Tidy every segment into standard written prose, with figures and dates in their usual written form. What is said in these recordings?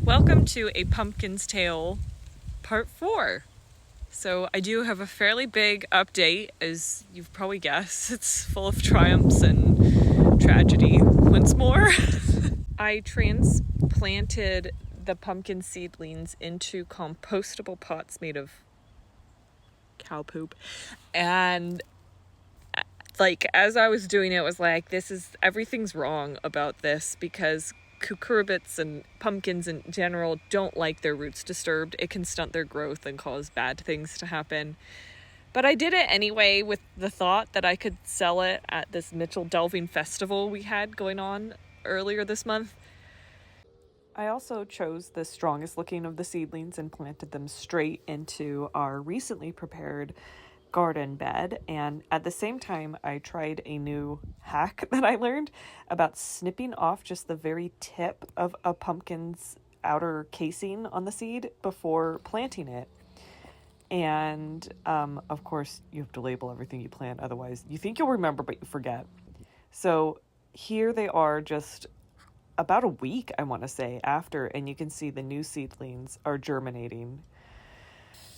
Welcome to A Pumpkin's Tale Part 4. So I do have a fairly big update, as you've probably guessed. It's full of triumphs and tragedy once more. I transplanted the pumpkin seedlings into compostable pots made of cow poop. And as I was doing it, was like, everything's wrong about this, because cucurbits and pumpkins in general don't like their roots disturbed. It can stunt their growth and cause bad things to happen. But I did it anyway with the thought that I could sell it at this Mitchell Delving festival we had going on earlier this month. I also chose the strongest looking of the seedlings and planted them straight into our recently prepared garden bed, and at the same time I tried a new hack that I learned about snipping off just the very tip of a pumpkin's outer casing on the seed before planting it. And of course you have to label everything you plant, otherwise you think you'll remember but you forget. So here they are, just about a week, I want to say, after, and you can see the new seedlings are germinating.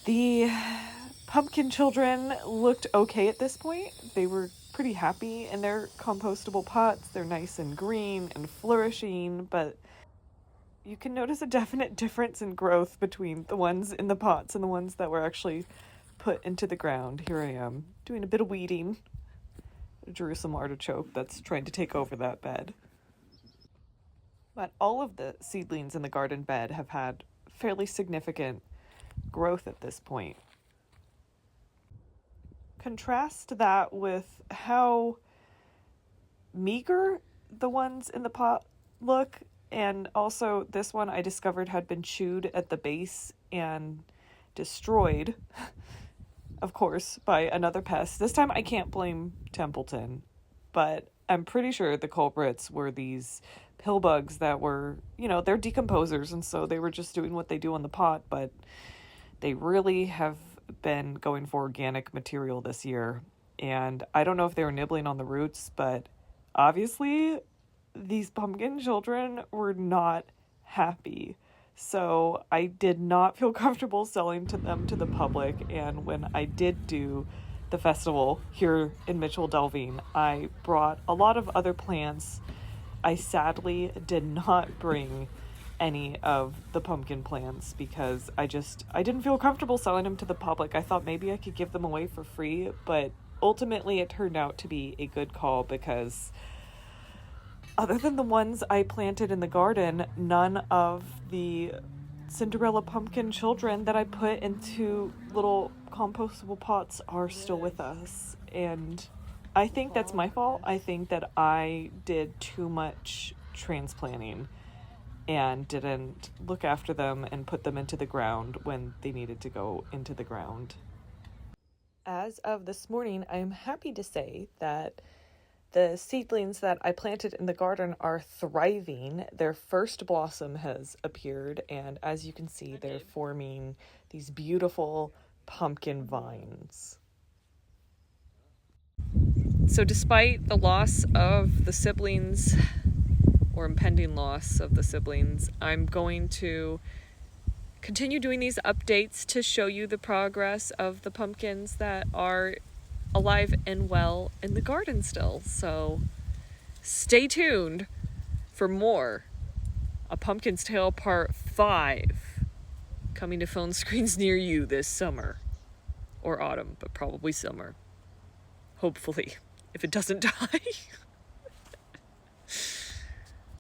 The pumpkin children looked okay at this point. They were pretty happy in their compostable pots. They're nice and green and flourishing, but you can notice a definite difference in growth between the ones in the pots and the ones that were actually put into the ground. Here I am doing a bit of weeding. A Jerusalem artichoke that's trying to take over that bed. But all of the seedlings in the garden bed have had fairly significant growth at this point. Contrast that with how meager the ones in the pot look, and also this one I discovered had been chewed at the base and destroyed, of course, by another pest. This time I can't blame Templeton, but I'm pretty sure the culprits were these pill bugs that were, they're decomposers, and so they were just doing what they do on the pot, but they really have been going for organic material this year. And I don't know if they were nibbling on the roots, but obviously these pumpkin children were not happy. So I did not feel comfortable selling them to the public. And when I did do the festival here in Mitchell Delving, I brought a lot of other plants. I sadly did not bring any of the pumpkin plants because I didn't feel comfortable selling them to the public. I thought maybe I could give them away for free, but ultimately it turned out to be a good call, because other than the ones I planted in the garden, none of the Cinderella pumpkin children that I put into little compostable pots are still with us. And I think that's my fault. I think that I did too much transplanting and didn't look after them and put them into the ground when they needed to go into the ground. As of this morning, I'm happy to say that the seedlings that I planted in the garden are thriving. Their first blossom has appeared, and as you can see, they're forming these beautiful pumpkin vines. So despite the loss of the siblings, or impending loss of the siblings, I'm going to continue doing these updates to show you the progress of the pumpkins that are alive and well in the garden still. So stay tuned for more. A Pumpkin's Tale Part 5 coming to phone screens near you this summer. Or autumn, but probably summer. Hopefully, if it doesn't die.